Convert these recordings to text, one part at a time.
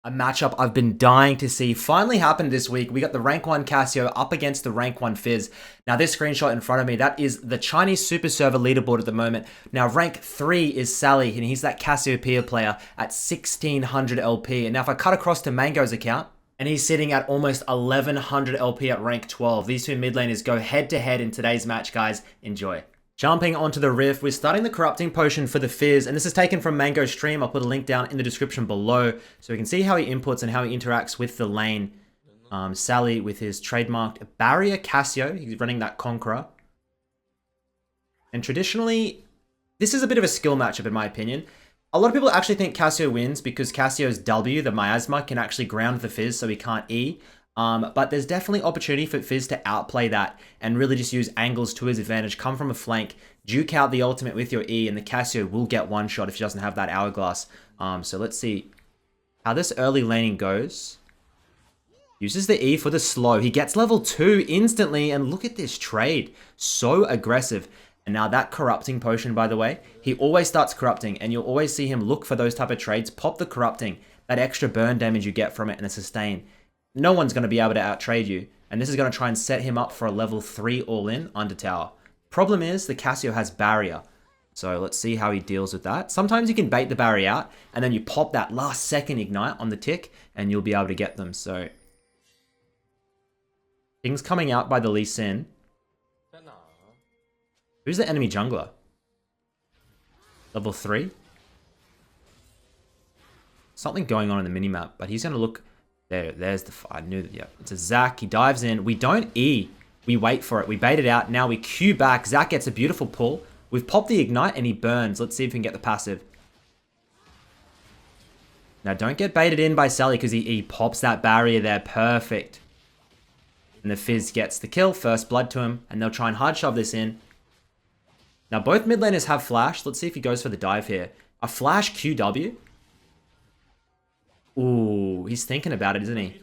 A matchup I've been dying to see finally happened this week. We got the rank 1 Cassio up against the rank 1 Fizz. Now this screenshot in front of me, that is the Chinese super server leaderboard at the moment. Now rank 3 is Sally, and he's that Cassiopeia player at 1600 LP. And now if I cut across to Mango's account, and he's sitting at almost 1100 LP at rank 12. These two mid laners go head to head in today's match, guys. Enjoy. Jumping onto the riff, we're starting the corrupting potion for the Fizz, and this is taken from Mango's stream. I'll put a link down in the description below so we can see how he inputs and how he interacts with the lane. Sally with his trademarked barrier Cassio, he's running that Conqueror. And traditionally, this is a bit of a skill matchup in my opinion. A lot of people actually think Cassio wins because Cassio's W, the miasma, can actually ground the Fizz so he can't E. But there's definitely opportunity for Fizz to outplay that and really just use angles to his advantage, come from a flank, duke out the ultimate with your E, and the Cassio will get one shot if she doesn't have that hourglass. So let's see how this early laning goes. Uses the E for the slow. He gets level 2 instantly, and look at this trade. So aggressive. And now that corrupting potion, by the way, he always starts corrupting, and you'll always see him look for those type of trades, pop the corrupting, that extra burn damage you get from it, and a sustain. No one's going to be able to outtrade you, and this is going to try and set him up for a level 3 all-in under tower. Problem is, the Cassio has barrier, so let's see how he deals with that. Sometimes you can bait the barrier out, and then you pop that last second ignite on the tick, and you'll be able to get them, so... Things coming out by the Lee Sin. Who's the enemy jungler? Level 3? Something going on in the minimap, but he's going to look... There's the... I knew that, yeah. It's a Zac. He dives in. We don't E. We wait for it. We bait it out. Now we Q back. Zac gets a beautiful pull. We've popped the ignite and he burns. Let's see if we can get the passive. Now don't get baited in by Sally because he pops that barrier there. Perfect. And the Fizz gets the kill. First blood to him. And they'll try and hard shove this in. Now both mid laners have flash. Let's see if he goes for the dive here. A flash QW. Ooh, he's thinking about it, isn't he?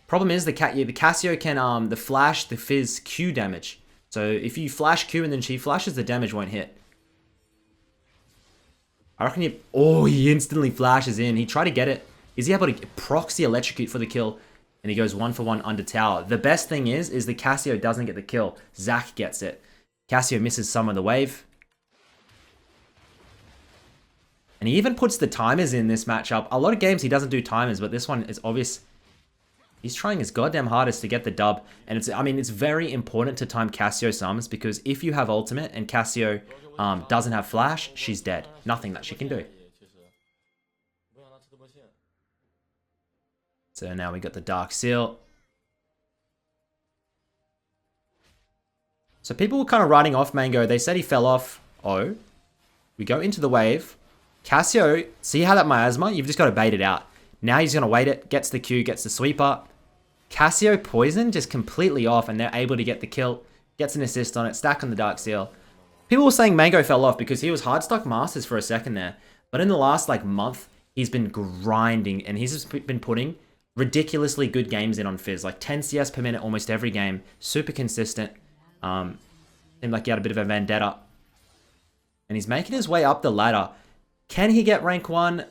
Problem is the Cassio can the flash the Fizz Q damage. So if you flash Q and then she flashes, the damage won't hit. I reckon he instantly flashes in. He tried to get it. Is he able to proxy electrocute for the kill? And he goes 1-for-1 under tower. The best thing is the Cassio doesn't get the kill. Zac gets it. Cassio misses some of the wave. And he even puts the timers in this matchup. A lot of games he doesn't do timers, but this one is obvious. He's trying his goddamn hardest to get the dub. And it's very important to time Cassio summons because if you have ultimate and Cassio doesn't have flash, she's dead. Nothing that she can do. So now we got the Dark Seal. So people were kind of writing off Mango. They said he fell off. Oh. We go into the wave. Cassio, see how that miasma? You've just got to bait it out. Now he's going to wait it, gets the Q, gets the sweeper. Cassio poison just completely off and they're able to get the kill. Gets an assist on it, stack on the Dark Seal. People were saying Mango fell off because he was hard stock Masters for a second there. But in the last month, he's been grinding and he's just been putting ridiculously good games in on Fizz. Like 10 CS per minute almost every game. Super consistent. Seemed like he had a bit of a vendetta. And he's making his way up the ladder. Can he get rank 1?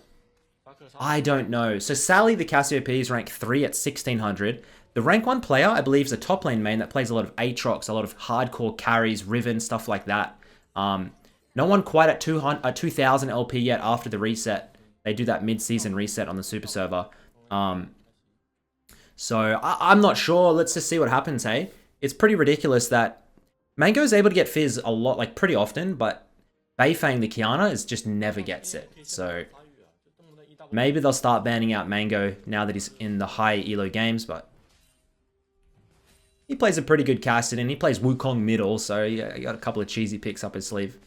I don't know. So Sally, the Cassiopeia, is rank 3 at 1600. The rank 1 player, I believe, is a top lane main that plays a lot of Aatrox, a lot of hardcore carries, Riven, stuff like that. No one quite at 2000 LP yet after the reset. They do that mid-season reset on the super server. So I'm not sure. Let's just see what happens, hey? It's pretty ridiculous that Mango's able to get Fizz a lot, pretty often, but Beifang the Kiana just never gets it. So maybe they'll start banning out Mango now that he's in the high elo games, but he plays a pretty good casted and he plays Wukong mid also. Yeah, he got a couple of cheesy picks up his sleeve.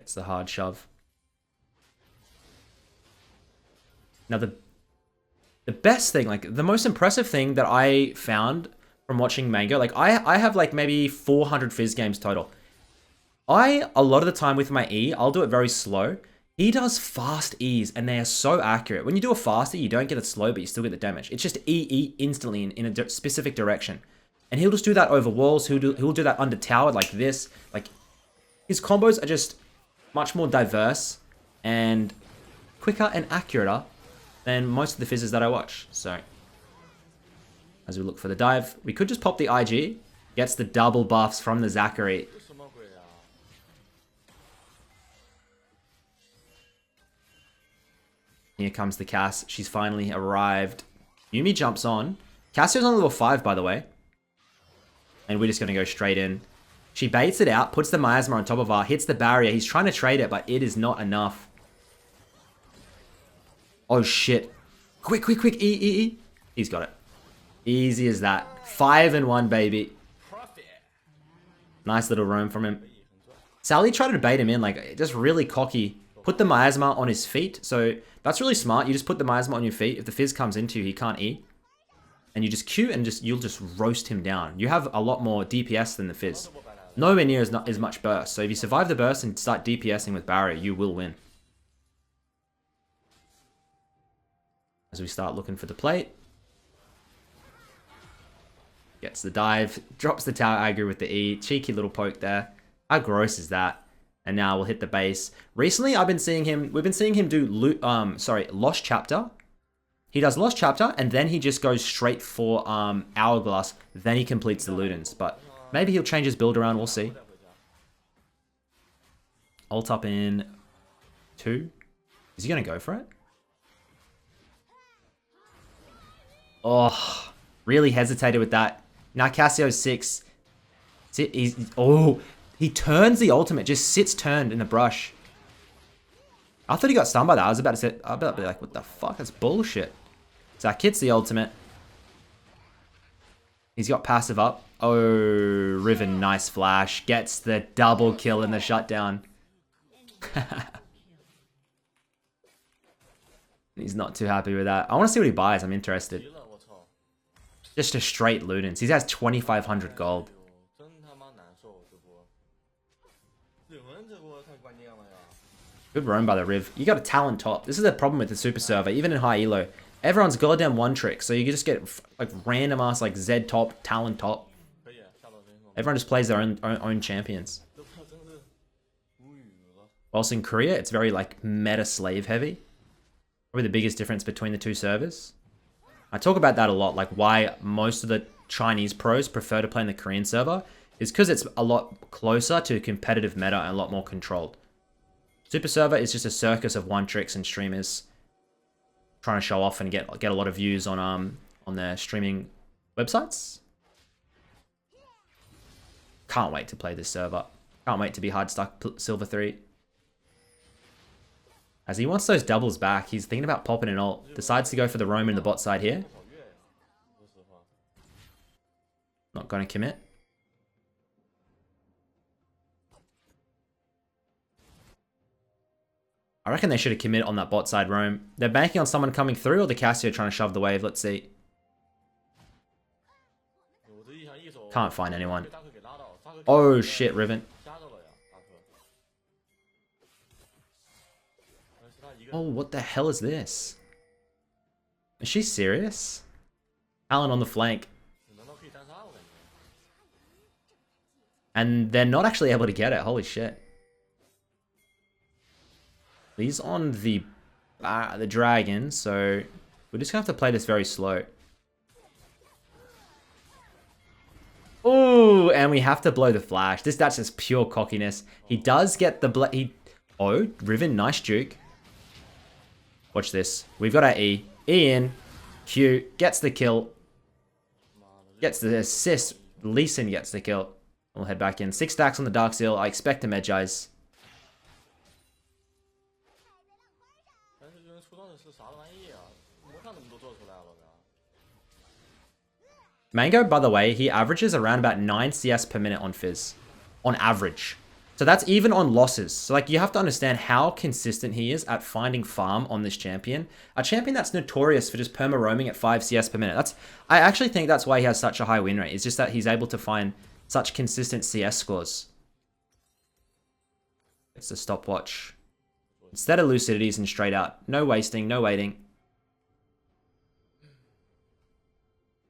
It's the hard shove. Now the best thing, the most impressive thing that I found from watching Mango, I have maybe 400 Fizz games total. A lot of the time with my E, I'll do it very slow. He does fast E's and they are so accurate. When you do a fast E, you don't get it slow, but you still get the damage. It's just E instantly in a specific direction. And he'll just do that over walls. He'll do that under tower like this. Like, his combos are just much more diverse and quicker and accurate than most of the Fizzes that I watch. So, as we look for the dive, we could just pop the IG. Gets the double buffs from the Zachary. Here comes the Cass. She's finally arrived. Yumi jumps on. Cassio's on level 5, by the way. And we're just going to go straight in. She baits it out, puts the miasma on top of her, hits the barrier. He's trying to trade it, but it is not enough. Oh, shit. Quick, quick, quick. E. He's got it. Easy as that. 5-1, baby. Nice little roam from him. Sally tried to bait him in, like, just really cocky. Put the miasma on his feet. So that's really smart. You just put the miasma on your feet. If the Fizz comes into you, he can't E. And you just Q and you'll just roast him down. You have a lot more DPS than the Fizz. Nowhere near as much burst. So if you survive the burst and start DPSing with barrier, you will win. As we start looking for the plate. Gets the dive. Drops the tower aggro with the E. Cheeky little poke there. How gross is that? And now we'll hit the base. Recently, we've been seeing him do Lost Chapter. He does Lost Chapter, and then he just goes straight for Hourglass. Then he completes the Ludens. But maybe he'll change his build around. We'll see. Ult up in 2. Is he going to go for it? Oh, really hesitated with that. Now Cassio's 6. He turns the ultimate. Just sits turned in the brush. I thought he got stunned by that. I was about to be like, what the fuck? That's bullshit. Zach hits the ultimate. He's got passive up. Oh, Riven, nice flash. Gets the double kill in the shutdown. He's not too happy with that. I want to see what he buys. I'm interested. Just a straight Ludens. He has 2,500 gold. Good roam by the Riv. You got a talent top. This is the problem with the super server, even in high elo. Everyone's goddamn one trick, so you can just get like random ass like Z top, talent top. Everyone just plays their own champions. Whilst in Korea, it's very like meta slave heavy. Probably the biggest difference between the two servers. I talk about that a lot, like why most of the Chinese pros prefer to play in the Korean server is because it's a lot closer to competitive meta and a lot more controlled. Super server is just a circus of one tricks and streamers trying to show off and get a lot of views on their streaming websites. Can't wait to play this server. Can't wait to be hard stuck silver 3. As he wants those doubles back, he's thinking about popping an ult. Decides to go for the roam in the bot side here. Not going to commit. I reckon they should have committed on that bot side roam. They're banking on someone coming through or the Cassio trying to shove the wave. Let's see. Can't find anyone. Oh shit, Riven. Oh, what the hell is this? Is she serious? Alan on the flank. And they're not actually able to get it. Holy shit. He's on the dragon, so we're just gonna have to play this very slow. Oh, and we have to blow the flash. That's just pure cockiness. He does get the oh, Riven, nice juke. Watch this. We've got our E. E in. Q gets the kill. Gets the assist. Lee Sin gets the kill. We'll head back in. 6 stacks on the Dark Seal. I expect a Medjai's. Mango, by the way, he averages around about 9 CS per minute on Fizz. On average. So that's even on losses. So like you have to understand how consistent he is at finding farm on this champion. A champion that's notorious for just perma roaming at 5 CS per minute. I actually think that's why he has such a high win rate. It's just that he's able to find such consistent CS scores. It's a stopwatch. Instead of Lucidities and straight out. No wasting, no waiting.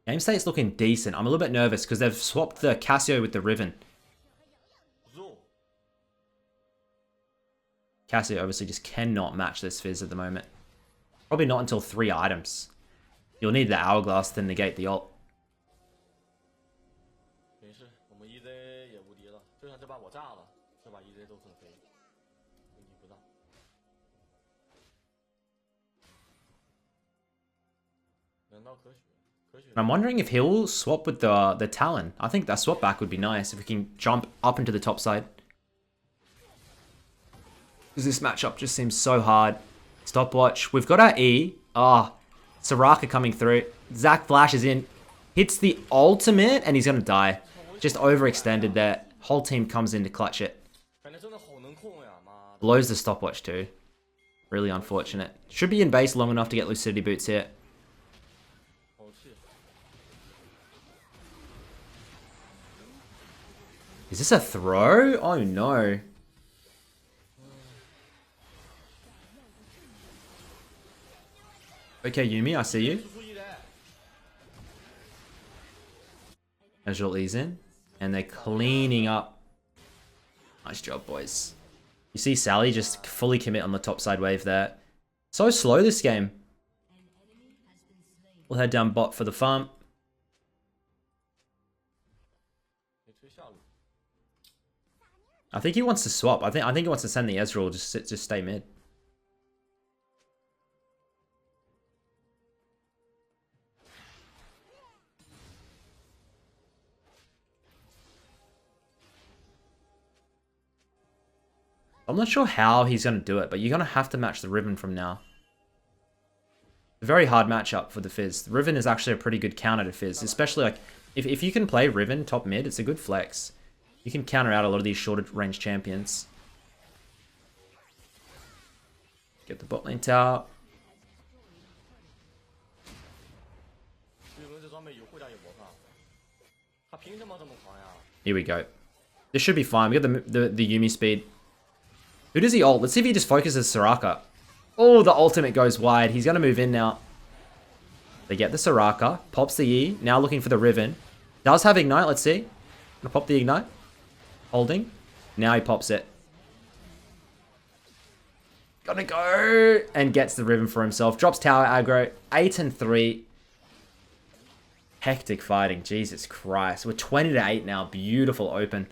Game state's looking decent. I'm a little bit nervous because they've swapped the Cassio with the Riven. Cassio obviously just cannot match this Fizz at the moment. Probably not until 3 items. You'll need the Hourglass to negate the ult. I'm wondering if he'll swap with the Talon. I think that swap back would be nice if we can jump up into the top side. Because this matchup just seems so hard. Stopwatch. We've got our E. Ah, Soraka coming through. Zac flashes in. Hits the ultimate and he's going to die. Just overextended there. Whole team comes in to clutch it. Blows the stopwatch too. Really unfortunate. Should be in base long enough to get Lucidity Boots here. Is this a throw? Oh no. Okay, Yuumi, I see you. Ezreal E's in. And they're cleaning up. Nice job, boys. You see Sally just fully commit on the top side wave there. So slow this game. We'll head down bot for the farm. I think he wants to swap. I think he wants to send the Ezreal, just stay mid. I'm not sure how he's going to do it, but you're going to have to match the Riven from now. A very hard matchup for the Fizz. The Riven is actually a pretty good counter to Fizz, especially like if you can play Riven top mid, it's a good flex. You can counter out a lot of these shorter range champions. Get the bot lane tower. Here we go. This should be fine. We got the Yuumi speed. Who does he ult? Let's see if he just focuses Soraka. Oh, the ultimate goes wide. He's going to move in now. They get the Soraka. Pops the E. Now looking for the Riven. Does have Ignite. Let's see. Gonna pop the Ignite. Holding. Now he pops it. Gonna go. And gets the Riven for himself. Drops tower aggro. 8 and 3. Hectic fighting. Jesus Christ. We're 20 to 8 now. Beautiful open.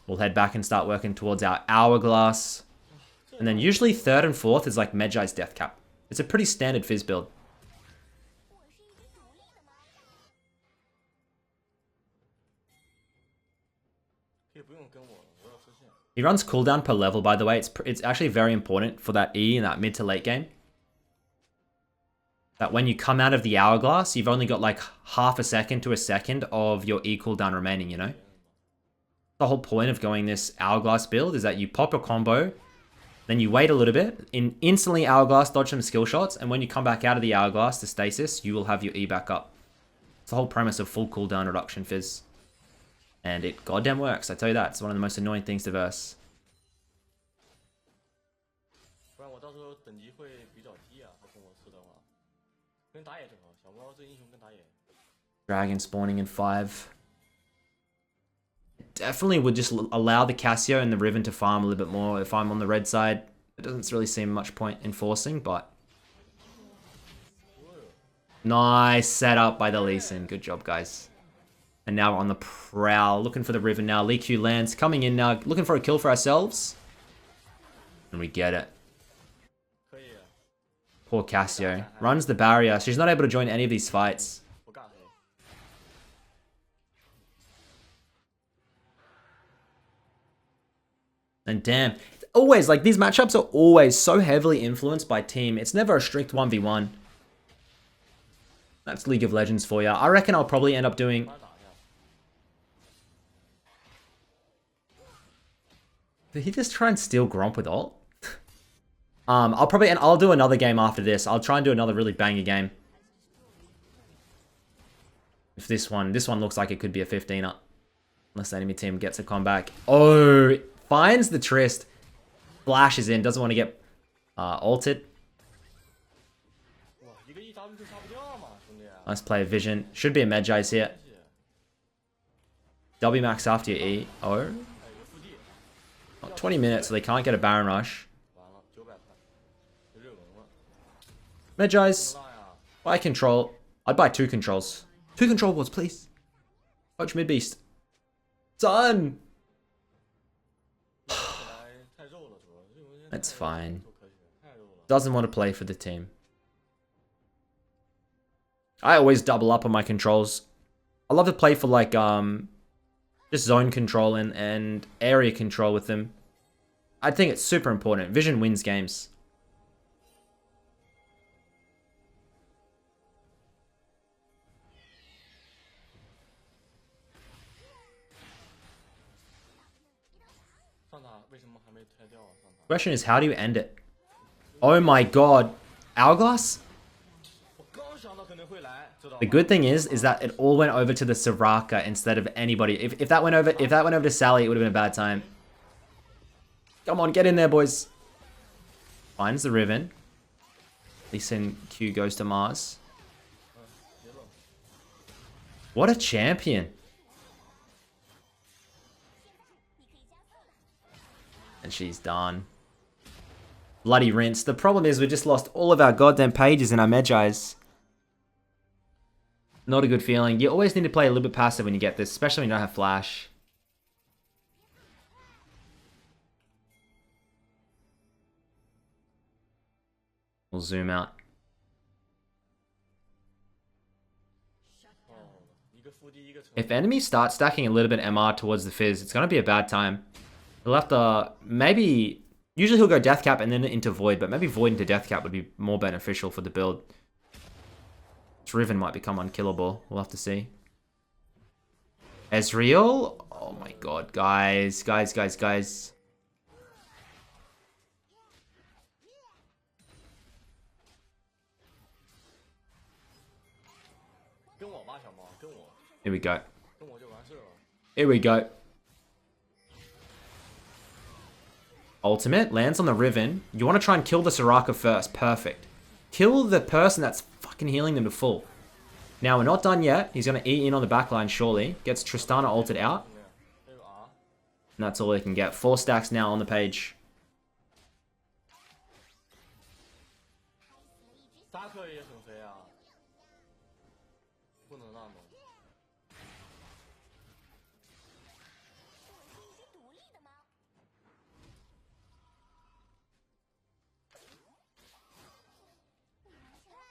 We'll head back and start working towards our Hourglass. And then usually 3rd and 4th is like Medjai's Death Cap. It's a pretty standard Fizz build. He runs cooldown per level, by the way. It's actually very important for that E in that mid to late game. That when you come out of the Hourglass, you've only got like half a second to a second of your E cooldown remaining, you know? The whole point of going this Hourglass build is that you pop a combo, then you wait a little bit, instantly Hourglass, dodge some skill shots, and when you come back out of the Hourglass to stasis, you will have your E back up. It's the whole premise of full cooldown reduction Fizz. And it goddamn works, I tell you that. It's one of the most annoying things to verse. Dragon spawning in 5. Definitely would just allow the Cassio and the Riven to farm a little bit more if I'm on the red side. It doesn't really seem much point in forcing, but... Nice setup by the Lee Sin. Good job, guys. And now we're on the prowl. Looking for the Riven now. Lee Q lands. Coming in now. Looking for a kill for ourselves. And we get it. Poor Cassio. Runs the barrier. She's not able to join any of these fights. And damn, always, like, these matchups are always so heavily influenced by team. It's never a strict 1v1. That's League of Legends for you. I reckon I'll probably end up doing... Did he just try and steal Gromp with ult? I'll do another game after this. I'll try and do another really banger game. If this one looks like it could be a 15-er. Unless the enemy team gets a comeback. Oh... Finds the Trist. Flashes in. Doesn't want to get ulted. Nice play of vision. Should be a Medjai's here. W max after your E. Oh. 20 minutes, so they can't get a Baron Rush. Medjai's. Buy control. I'd buy 2 controls. 2 control boards, please. Coach Midbeast. Done! That's fine. Doesn't want to play for the team. I always double up on my controls. I love to play for like just zone control and area control with them. I think it's super important. Vision wins games. Question is, how do you end it? Oh my god. Hourglass? The good thing is that it all went over to the Soraka instead of anybody. If that went over to Sally, it would have been a bad time. Come on, get in there, boys. Finds the Riven. Lee Sin Q goes to Mars. What a champion. And she's done. Bloody rinse. The problem is we just lost all of our goddamn pages in our Medjai's. Not a good feeling. You always need to play a little bit passive when you get this, especially when you don't have flash. We'll zoom out. If enemies start stacking a little bit MR towards the Fizz, it's going to be a bad time. He'll have to maybe... Usually he'll go Death Cap and then into Void, but maybe Void into Death Cap would be more beneficial for the build. Riven might become unkillable. We'll have to see. Ezreal? Oh my god, guys. Guys. Here we go. Here we go. Ultimate lands on the Riven. You want to try and kill the Soraka first. Perfect. Kill the person that's fucking healing them to full. Now, we're not done yet. He's going to eat in on the backline, surely. Gets Tristana ulted out. And that's all they can get. 4 stacks now on the page.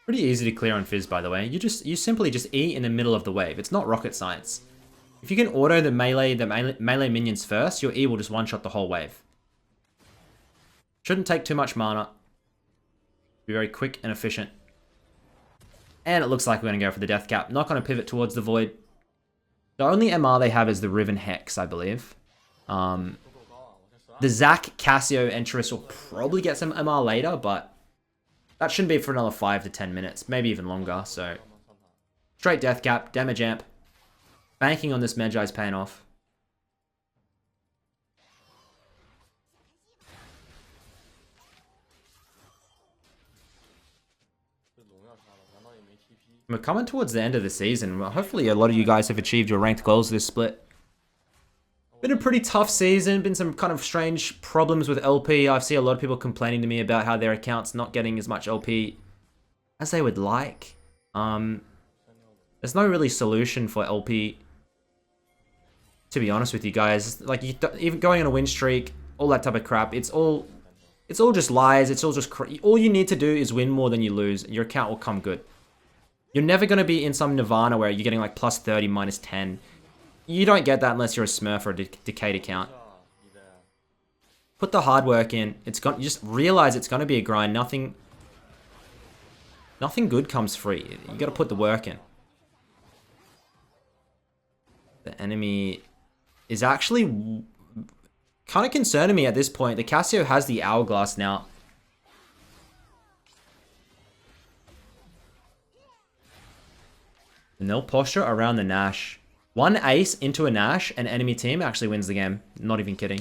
Pretty easy to clear on Fizz, by the way. You simply just E in the middle of the wave. It's not rocket science. If you can auto the melee minions first, your E will just one-shot the whole wave. Shouldn't take too much mana. Be very quick and efficient. And it looks like we're going to go for the Death Cap. Not going to pivot towards the Void. The only MR they have is the Riven Hex, I believe. The Zac, Cassio, Entrus will probably get some MR later, but that shouldn't be for another 5 to 10 minutes, maybe even longer, so... Straight Death Cap, damage amp. Banking on this Medjai's paying off. We're coming towards the end of the season. Hopefully a lot of you guys have achieved your ranked goals this split. Been a pretty tough season. Been some kind of strange problems with LP. I've seen a lot of people complaining to me about how their account's not getting as much LP as they would like. There's no really solution for LP, to be honest with you guys. Like, even going on a win streak, all that type of crap, it's all just lies. It's all just all you need to do is win more than you lose. Your account will come good. You're never going to be in some nirvana where you're getting like plus 30, minus 10. You don't get that unless you're a Smurf or a Decayed account. Put the hard work in. You just realize it's going to be a grind. Nothing good comes free. You got to put the work in. The enemy is actually kind of concerning me at this point. The Cassio has the Hourglass now. And they'll posture around the Nash. One ace into a Nash, and enemy team actually wins the game. Not even kidding.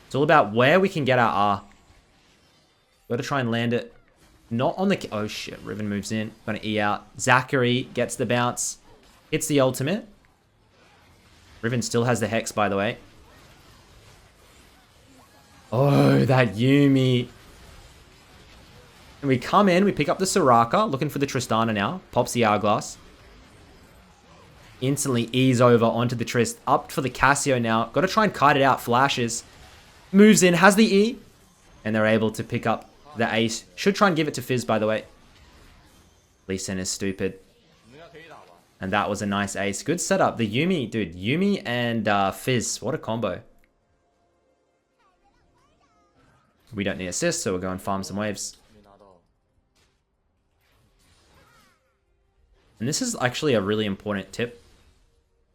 It's all about where we can get our R. Got to try and land it Not on the... Oh, shit. Riven moves in. Gonna E out. Zachary gets the bounce. Hits the ultimate. Riven still has the Hex, by the way. Oh, that Yuumi. And we come in. We pick up the Soraka. Looking for the Tristana now. Pops the Hourglass. Instantly ease over onto the Trist. Up for the Cassio now. Got to try and kite it out. Flashes. Moves in. Has the E. And they're able to pick up the ace. Should try and give it to Fizz, by the way. Lee Sin is stupid. And that was a nice ace. Good setup. The Yuumi, dude. Yuumi and Fizz. What a combo. We don't need assists, so we'll go and farm some waves. And this is actually a really important tip.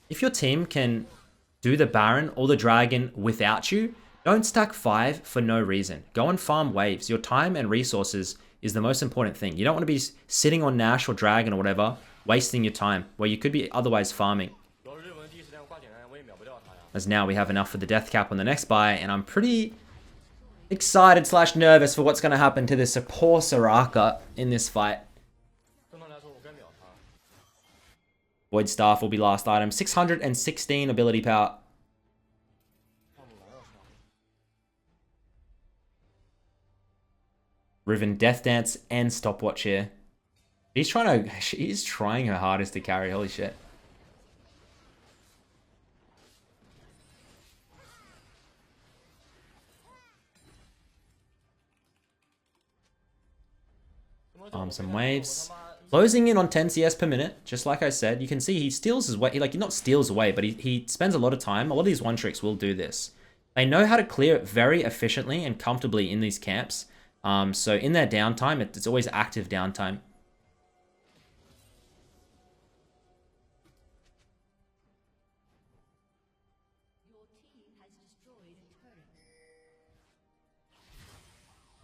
If your team can do the Baron or the Dragon without you, don't stack 5 for no reason. Go and farm waves. Your time and resources is the most important thing. You don't want to be sitting on Nash or Dragon or whatever, wasting your time, where you could be otherwise farming. As now we have enough for the death cap on the next buy, and I'm pretty excited / nervous for what's going to happen to this poor Soraka in this fight. Void Staff will be last item. 616 ability power. Riven Death Dance and Stopwatch here. She's trying her hardest to carry. Holy shit. Some waves. Closing in on 10 CS per minute, just like I said. You can see he steals his way. He not steals away, but he spends a lot of time. A lot of these one-tricks will do this. They know how to clear it very efficiently and comfortably in these camps. So in their downtime, it's always active downtime.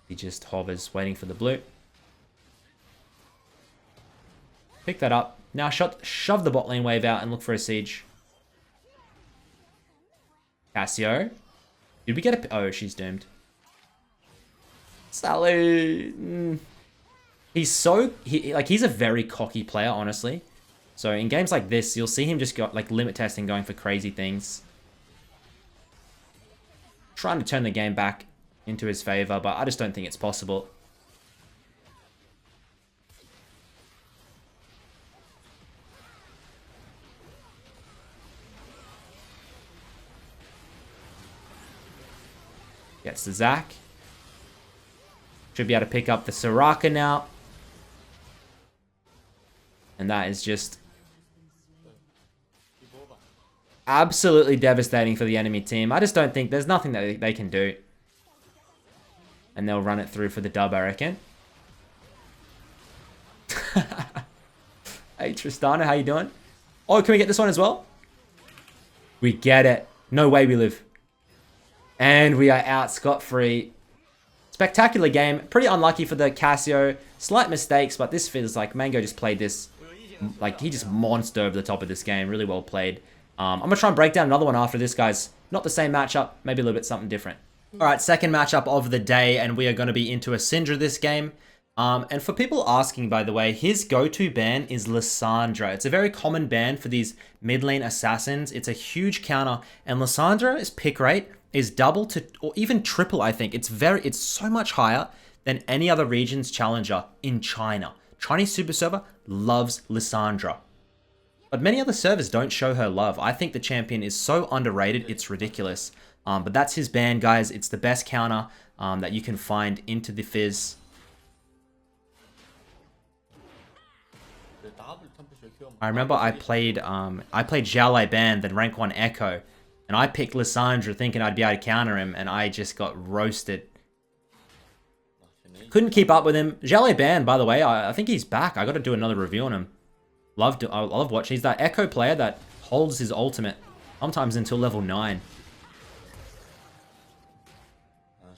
He just hovers, waiting for the blue. Pick that up. Now shove the bot lane wave out and look for a siege. Cassio. Did we get a... Oh, she's doomed. Sally. He's a very cocky player, honestly. So in games like this, you'll see him just go limit testing, going for crazy things. Trying to turn the game back into his favor, but I just don't think it's possible. Gets the Zac. Should be able to pick up the Soraka now. And that is just absolutely devastating for the enemy team. I just don't think there's nothing that they can do. And they'll run it through for the dub, I reckon. Hey, Tristana, how you doing? Oh, can we get this one as well? We get it. No way we live. And we are out scot-free. Spectacular game. Pretty unlucky for the Cassio. Slight mistakes, but this feels like Mango just played this. He just monstered over the top of this game. Really well played. I'm going to try and break down another one after this, guys. Not the same matchup. Maybe a little bit something different. Alright, second matchup of the day, and we are going to be into a Syndra this game. And for people asking, by the way, his go-to ban is Lissandra. It's a very common ban for these mid lane assassins. It's a huge counter, and Lissandra's pick rate is double to, or even triple, I think. It's so much higher than any other region's challenger in China. Chinese super server loves Lissandra. But many other servers don't show her love. I think the champion is so underrated, it's ridiculous. But that's his ban, guys. It's the best counter that you can find into the Fizz. I remember I played Xiaolai Ban, then rank 1 Echo, and I picked Lissandra thinking I'd be able to counter him, and I just got roasted. Couldn't keep up with him. Xiaolai Ban, by the way, I think he's back. I got to do another review on him. I love watching. He's that Echo player that holds his ultimate sometimes until level 9.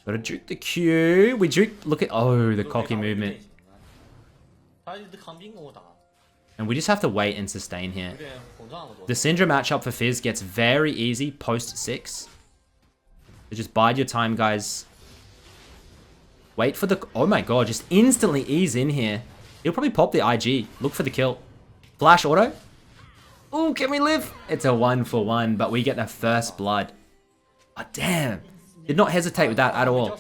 Got to juke the Q. We juke. Look at the cocky movement. And we just have to wait and sustain here. The Syndra matchup for Fizz gets very easy post 6. So just bide your time, guys. Wait for the... Oh my god, just instantly ease in here. He'll probably pop the IG. Look for the kill. Flash auto. Oh, can we live? It's a 1-for-1, but we get the first blood. Oh, damn. Did not hesitate with that at all.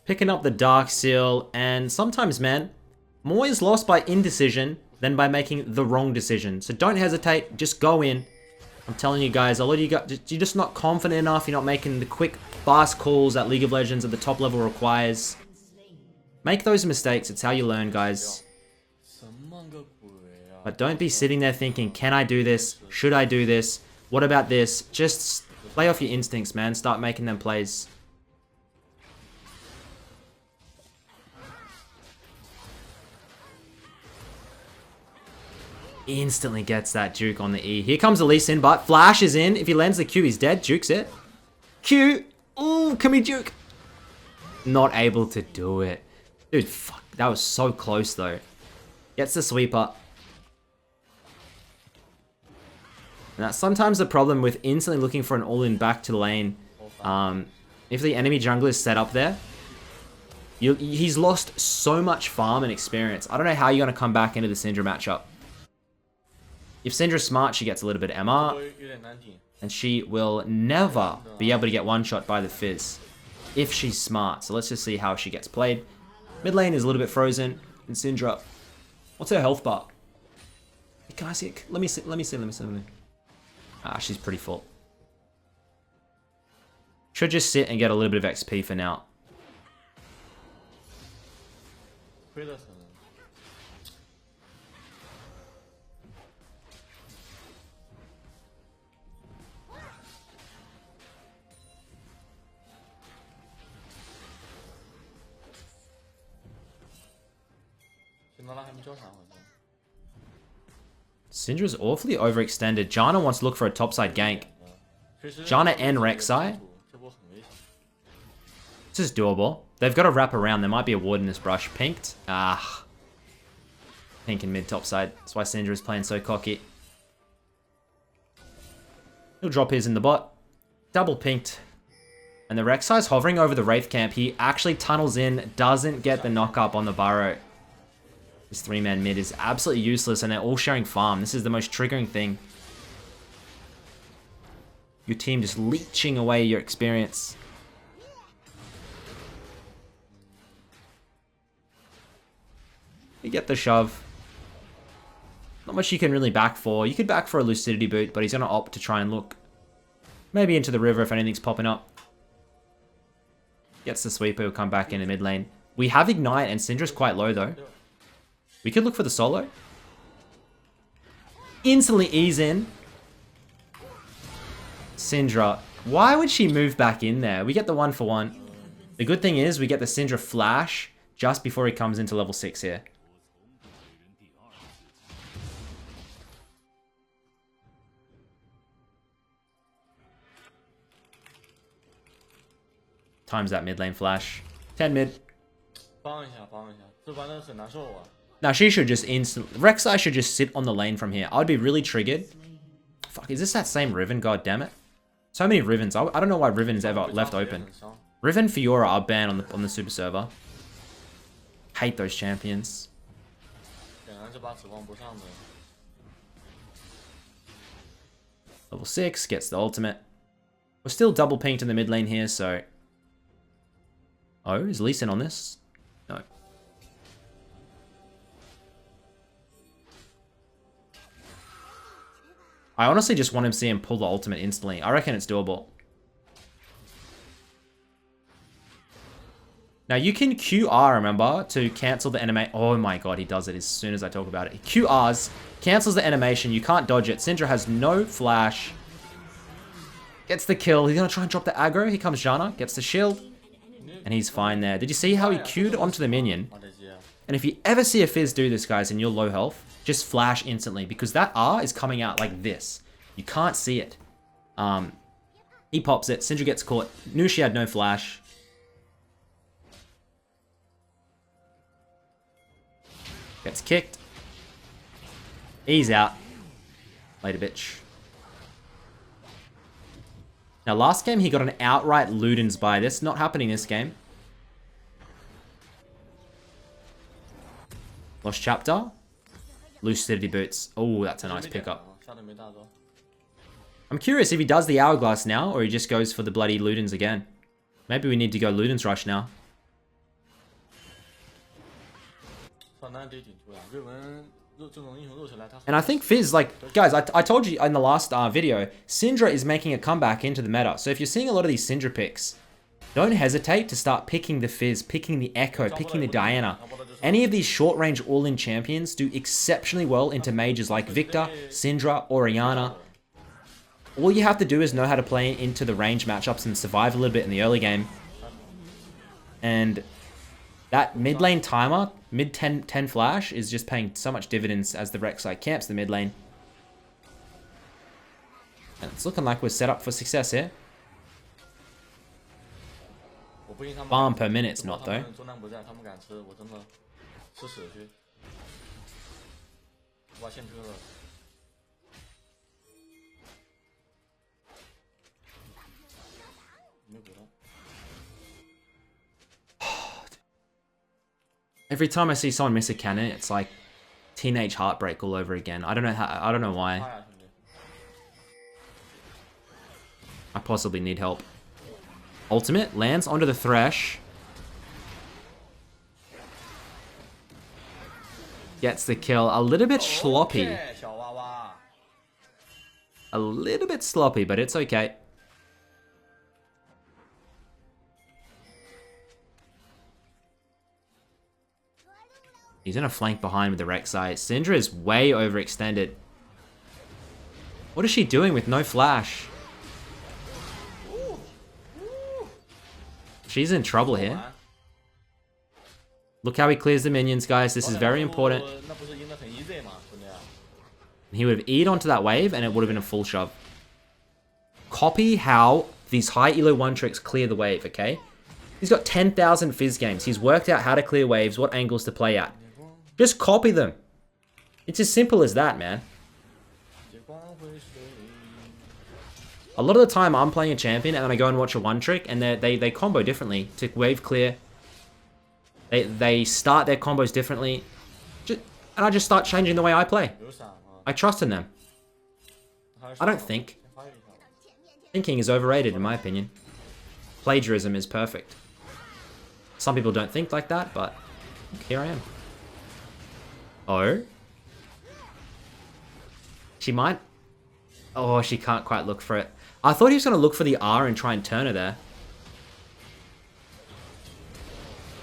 Picking up the Dark Seal, and sometimes, man, more is lost by indecision than by making the wrong decision. So don't hesitate, just go in. I'm telling you guys, a lot of you guys, you're just not confident enough, you're not making the quick, fast calls that League of Legends at the top level requires. Make those mistakes, it's how you learn, guys. But don't be sitting there thinking, can I do this? Should I do this? What about this? Just play off your instincts, man. Start making them plays. Instantly gets that juke on the E. Here comes the Lee Sin, but Flash is in. If he lands the Q, he's dead. Jukes it. Q. Ooh, can we juke? Not able to do it. Dude, fuck. That was so close, though. Gets the sweeper. And that's sometimes the problem with instantly looking for an all-in back to lane. If the enemy jungler is set up there, he's lost so much farm and experience. I don't know how you're going to come back into the Syndra matchup. If Syndra's smart, she gets a little bit of MR. And she will never be able to get one-shot by the Fizz. If she's smart. So let's just see how she gets played. Mid lane is a little bit frozen. And Syndra, what's her health bar? Can I see it? Let me see. Ah, she's pretty full. Should just sit and get a little bit of XP for now. Syndra's awfully overextended. Janna wants to look for a topside gank. Janna and Rek'Sai. This is doable. They've got to wrap around. There might be a ward in this brush. Pinked. Ah. Pink in mid topside. That's why Syndra is playing so cocky. He'll drop his in the bot. Double pinked. And the Rek'Sai's hovering over the Wraith camp. He actually tunnels in. Doesn't get the knock up on the Burrow. This 3-man mid is absolutely useless, and they're all sharing farm. This is the most triggering thing. Your team just leeching away your experience. You get the shove. Not much you can really back for. You could back for a Lucidity boot, but he's going to opt to try and look maybe into the river if anything's popping up. Gets the sweeper, he'll come back into mid lane. We have Ignite, and Syndra's quite low, though. We could look for the solo. Instantly ease in. Syndra. Why would she move back in there? We get the 1-for-1. The good thing is we get the Syndra flash just before he comes into level 6 here. Times that mid lane flash. 10 mid. Now she should just Rek'Sai should just sit on the lane from here. I'd be really triggered. Fuck, is this that same Riven? God damn it. So many Rivens. I don't know why Riven is ever left open. Riven and Fiora are banned on the super server. Hate those champions. Level 6 gets the ultimate. We're still double pinked in the mid lane here, so... Oh, is Lee Sin on this? No. I honestly just want to see him pull the ultimate instantly. I reckon it's doable. Now you can QR, remember, to cancel the animation. Oh my god, he does it as soon as I talk about it. He QRs, cancels the animation. You can't dodge it. Syndra has no flash. Gets the kill. He's going to try and drop the aggro. Here comes Janna. Gets the shield. And he's fine there. Did you see how he queued onto the minion? And if you ever see a Fizz do this, guys, and you're low health, just flash instantly. Because that R is coming out like this. You can't see it. He pops it. Syndra gets caught. Knew she had no flash. Gets kicked. He's out. Later, bitch. Now, last game, he got an outright Luden's buy. That's not happening this game. Lost chapter. Lucidity boots. Oh, that's a nice pickup. I'm curious if he does the hourglass now, or he just goes for the bloody Ludens again. Maybe we need to go Ludens rush now. And I think Fizz, like, guys, I told you in the last video, Syndra is making a comeback into the meta. So if you're seeing a lot of these Syndra picks, don't hesitate to start picking the Fizz, picking the Echo, picking the Diana. Any of these short-range all-in champions do exceptionally well into mages like Victor, Syndra, Orianna. All you have to do is know how to play into the range matchups and survive a little bit in the early game. And that mid lane timer, mid 10 flash, is just paying so much dividends as the Rek'Sai camps the mid lane. And it's looking like we're set up for success here. Farm per minute's not, though. Every time I see someone miss a cannon, it's like teenage heartbreak all over again. I don't know how. I don't know why. I possibly need help. Ultimate lands onto the Thresh. Gets the kill. A little bit sloppy. A little bit sloppy, but it's okay. He's in a flank behind with the Rek'Sai. Syndra is way overextended. What is she doing with no flash? She's in trouble here. Look how he clears the minions, guys. This is very important. He would have E'd onto that wave, and it would have been a full shove. Copy how these high elo one tricks clear the wave, okay? He's got 10,000 Fizz games. He's worked out how to clear waves, what angles to play at. Just copy them. It's as simple as that, man. A lot of the time, I'm playing a champion, and then I go and watch a one trick, and they combo differently to wave clear. They start their combos differently, and I just start changing the way I play. I trust in them. I don't think. Thinking is overrated, in my opinion. Plagiarism is perfect. Some people don't think like that, but here I am. Oh. She might. Oh, she can't quite look for it. I thought he was going to look for the R and try and turn her there.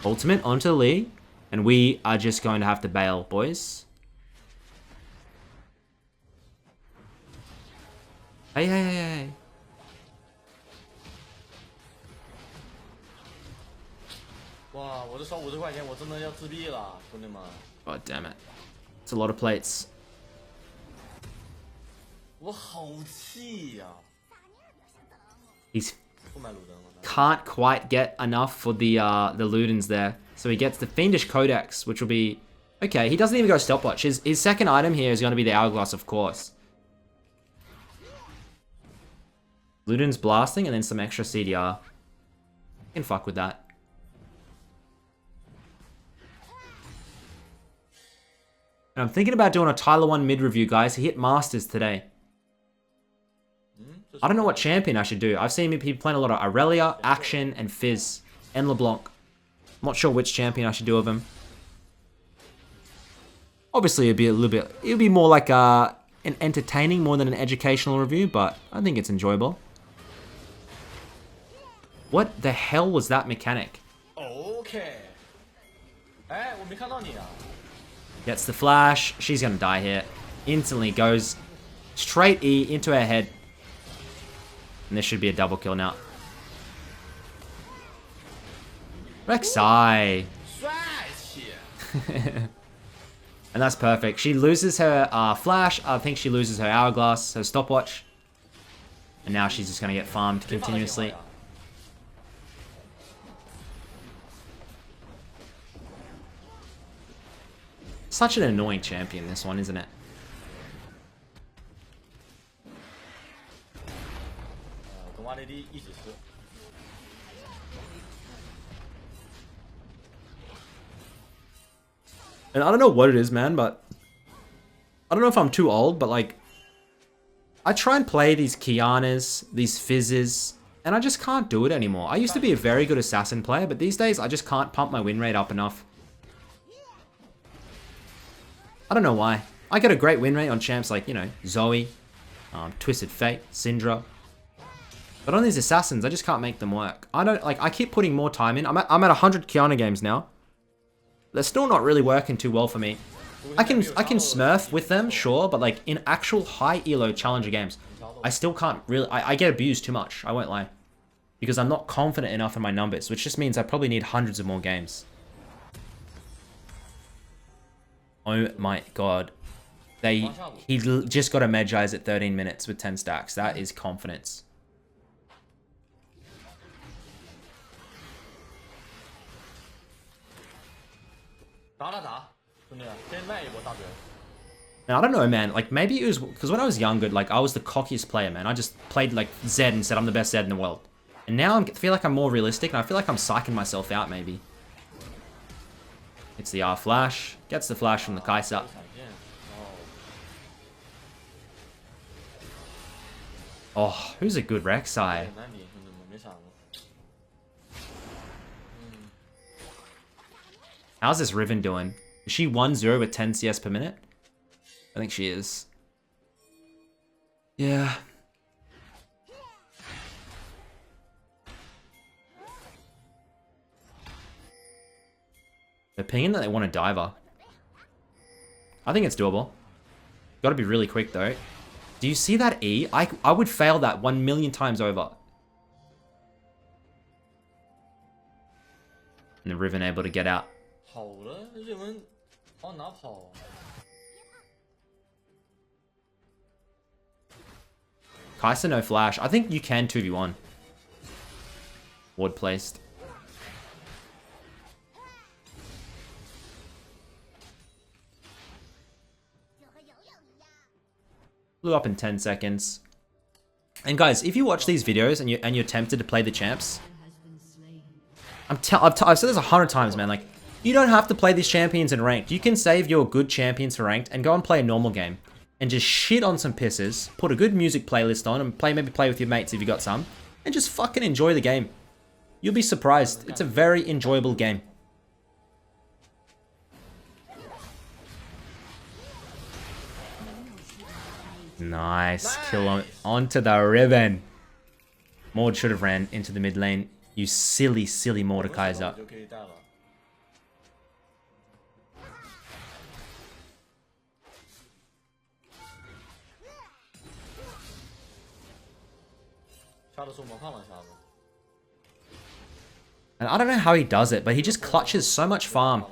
Ultimate onto the Lee. And we are just going to have to bail, boys. Hey, hey, hey, hey. God damn it. It's a lot of plates. He's can't quite get enough for the Ludens there. So he gets the Fiendish Codex, which will be... Okay, he doesn't even go stopwatch. His second item here is going to be the Hourglass, of course. Ludens blasting and then some extra CDR. I can fuck with that. And I'm thinking about doing a Tyler 1 mid review, guys. He hit Masters today. I don't know what champion I should do. I've seen people playing a lot of Aurelia, Action, and Fizz. And LeBlanc. I'm not sure which champion I should do of him. Obviously, it'd be a little bit... It would be more like an entertaining more than an educational review, but I think it's enjoyable. What the hell was that mechanic? Okay. Gets the flash. She's going to die here. Instantly goes straight E into her head. And this should be a double kill now. Rek'Sai. And that's perfect. She loses her flash. I think she loses her hourglass, her stopwatch. And now she's just going to get farmed continuously. Such an annoying champion, this one, isn't it? And I don't know what it is, man, but I don't know if I'm too old, but like, I try and play these Kianas, these Fizzes, and I just can't do it anymore. I used to be a very good assassin player, but these days I just can't pump my win rate up enough. I don't know why. I get a great win rate on champs like, you know, Zoe, Twisted Fate, Syndra. But on these assassins, I just can't make them work. I keep putting more time in. I'm at 100 Kiana games now. They're still not really working too well for me. I can smurf with them, sure, but like in actual high elo challenger games, I still can't really, I get abused too much, I won't lie. Because I'm not confident enough in my numbers, which just means I probably need hundreds of more games. Oh my god. He just got a Medjai's at 13 minutes with 10 stacks. That is confidence. Now, I don't know, man. Like, maybe it was because when I was younger, like, I was the cockiest player, man. I just played, like, Zed and said I'm the best Zed in the world. And now I feel like I'm more realistic, and I feel like I'm psyching myself out, maybe. It's the R flash. Gets the flash from the Kai'Sa. Oh, who's a good Rek'Sai? How's this Riven doing? Is she 1-0 with 10 CS per minute? I think she is. Yeah. They're pinging that they want a diver. I think it's doable. Gotta be really quick though. Do you see that E? I would fail that 1,000,000 times over. And the Riven able to get out. Kai'Sa no flash. I think you can 2v1. Ward placed. Blew up in 10 seconds. And guys, if you watch these videos and you're tempted to play the champs, I've said this 100 times, man. Like, you don't have to play these champions in ranked. You can save your good champions for ranked and go and play a normal game and just shit on some pisses. Put a good music playlist on and maybe play with your mates if you got some, and just fucking enjoy the game. You'll be surprised. It's a very enjoyable game. Nice kill onto the Riven. Maud should have ran into the mid lane. You silly, silly Mordekaiser. And I don't know how he does it, but he just clutches so much farm.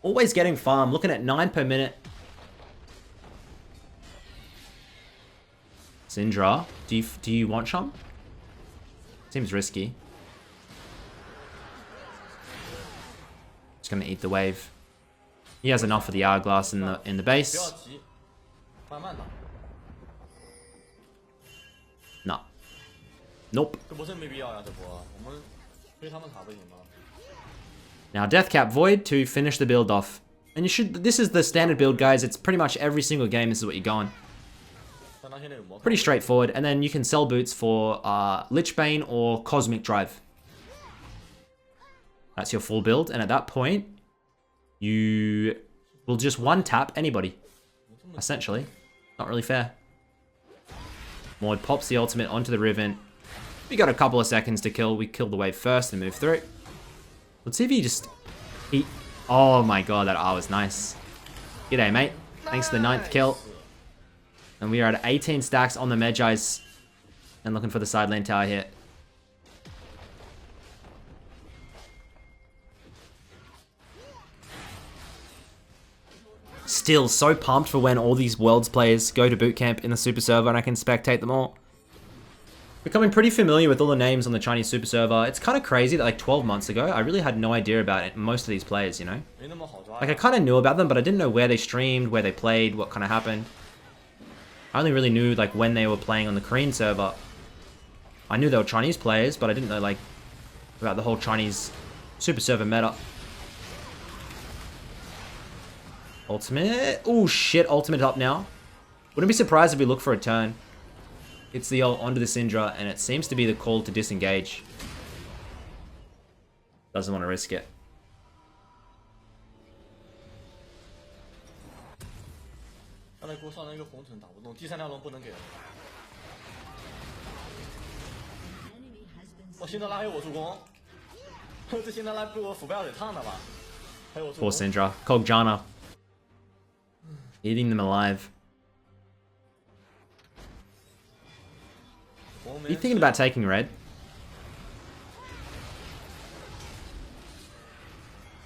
Always getting farm, looking at 9 per minute. Syndra, do you want some? Seems risky. Just gonna eat the wave. He has enough for the hourglass in the base. No. Nope. Now Deathcap Void to finish the build off. And you should, this is the standard build, guys. It's pretty much every single game this is what you're going. Pretty straightforward. And then you can sell boots for Lichbane or Cosmic Drive. That's your full build. And at that point, you will just one tap anybody. Essentially. Not really fair. Maud pops the ultimate onto the Riven. We got a couple of seconds to kill. We killed the wave first and move through. Let's see if he just... Oh my god, that R was nice. G'day, mate. Thanks for the 9th kill. And we are at 18 stacks on the Medjai's. And looking for the side lane tower here. Still so pumped for when all these Worlds players go to bootcamp in the Super Server and I can spectate them all. Becoming pretty familiar with all the names on the Chinese Super Server. It's kind of crazy that like 12 months ago, I really had no idea about it, most of these players, you know? Like I kind of knew about them, but I didn't know where they streamed, where they played, what kind of happened. I only really knew like when they were playing on the Korean server. I knew they were Chinese players, but I didn't know like about the whole Chinese Super Server meta. Ultimate. Oh shit, ultimate up now. Wouldn't be surprised if we look for a turn. It's the ult onto the Syndra, and it seems to be the call to disengage. Doesn't want to risk it. Poor Syndra. Kogjana. Eating them alive. Are you thinking about taking red?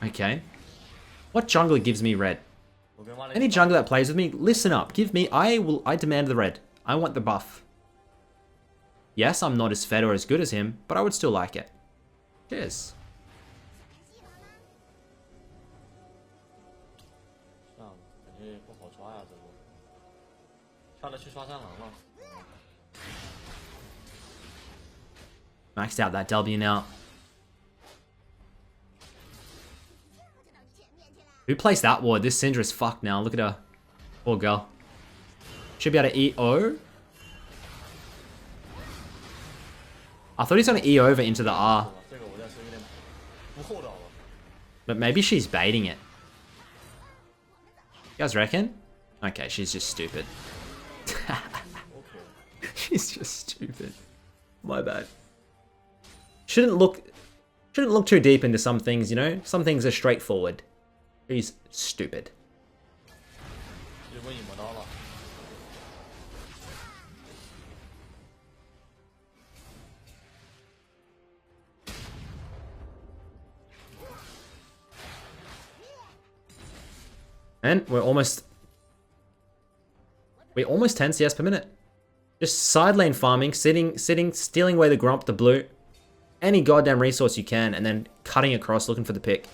Okay. What jungler gives me red? Any jungler that plays with me, listen up. Give me, I demand the red. I want the buff. Yes, I'm not as fed or as good as him, but I would still like it. Cheers. Maxed out that W now. Who placed that ward? This Syndra is fucked now. Look at her. Poor girl. Should be able to EO. I thought he's going to E over into the R. But maybe she's baiting it. You guys reckon? Okay, she's just stupid. She's just stupid. My bad. Shouldn't look too deep into some things, you know? Some things are straightforward. She's stupid. And we're almost 10 CS per minute. Just side lane farming, sitting, stealing away the Grump, the blue, any goddamn resource you can, and then cutting across looking for the pick.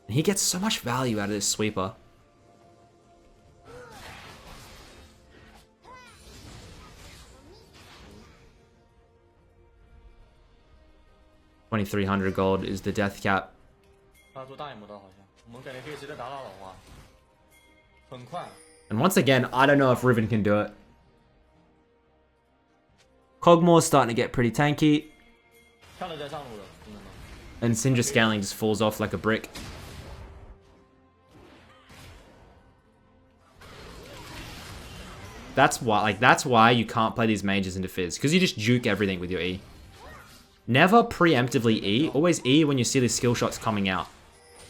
And he gets so much value out of this sweeper. $2,300 gold is the death cap. And once again, I don't know if Riven can do it. Kog'Maw's starting to get pretty tanky. And Syndra scaling just falls off like a brick. That's why you can't play these mages into Fizz, because you just juke everything with your E. Never preemptively E, always E when you see the skill shots coming out.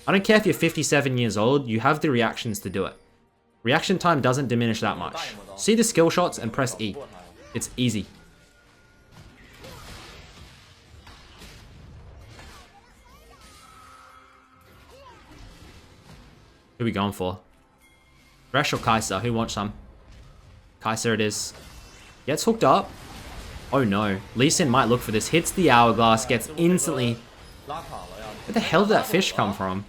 I don't care if you're 57 years old, you have the reactions to do it. Reaction time doesn't diminish that much. See the skill shots and press E. It's easy. Who are we going for? Thresh or Kai'Sa? Who wants some? Kai'Sa it is. Gets hooked up. Oh no. Lee Sin might look for this. Hits the hourglass. Gets instantly... Where the hell did that fish come from?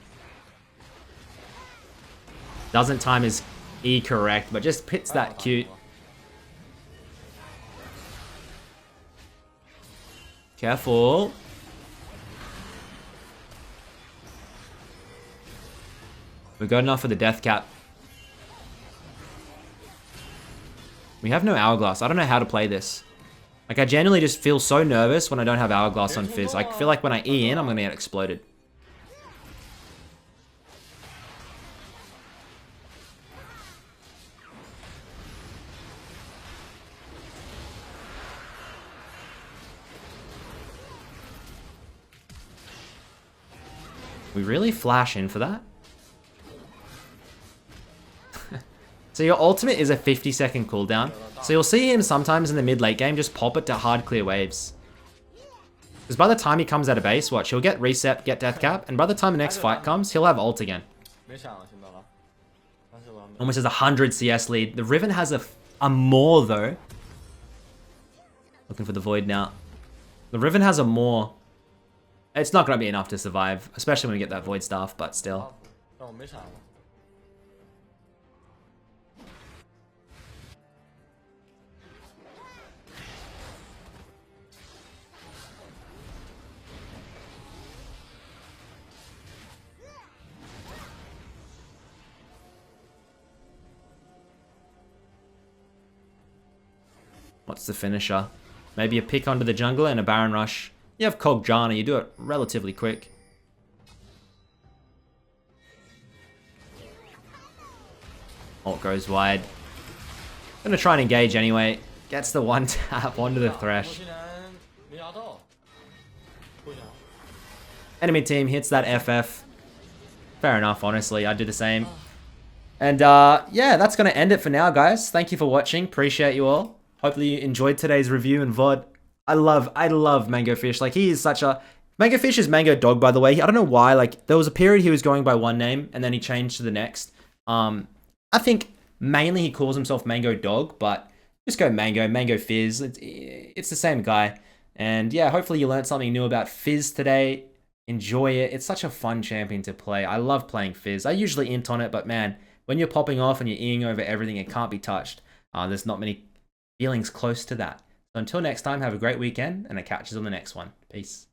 Doesn't time his E correct, but just hits that cute. Careful. We're good enough for the death cap. We have no hourglass. I don't know how to play this. Like, I genuinely just feel so nervous when I don't have hourglass on Fizz. I feel like when I E in, I'm gonna get exploded. We really flash in for that? So your ultimate is a 50-second cooldown. So you'll see him sometimes in the mid-late game just pop it to hard clear waves. Because by the time he comes out of base, watch, he'll get reset, get death cap, and by the time the next fight comes, he'll have ult again. Almost has 100 CS lead. The Riven has a more though. Looking for the Void now. The Riven has a more. It's not going to be enough to survive, especially when we get that Void staff, but still. What's the finisher? Maybe a pick onto the jungler and a Baron Rush. You have Cog Jana, you do it relatively quick. Ult goes wide. Gonna try and engage anyway. Gets the one tap onto the Thresh. Enemy team hits that FF. Fair enough, honestly. I'd do the same. And yeah, that's going to end it for now, guys. Thank you for watching. Appreciate you all. Hopefully you enjoyed today's review and VOD. I love Mango Fish. Like, he is such a... Mango Fish is Mango Dog, by the way. I don't know why. Like, there was a period he was going by one name, and then he changed to the next. I think mainly he calls himself Mango Dog, but just go Mango Fizz. It's the same guy. And yeah, hopefully you learned something new about Fizz today. Enjoy it. It's such a fun champion to play. I love playing Fizz. I usually int on it, but man, when you're popping off and you're eating over everything, it can't be touched. There's not many feelings close to that. So until next time, have a great weekend, and I'll catch you on the next one. Peace.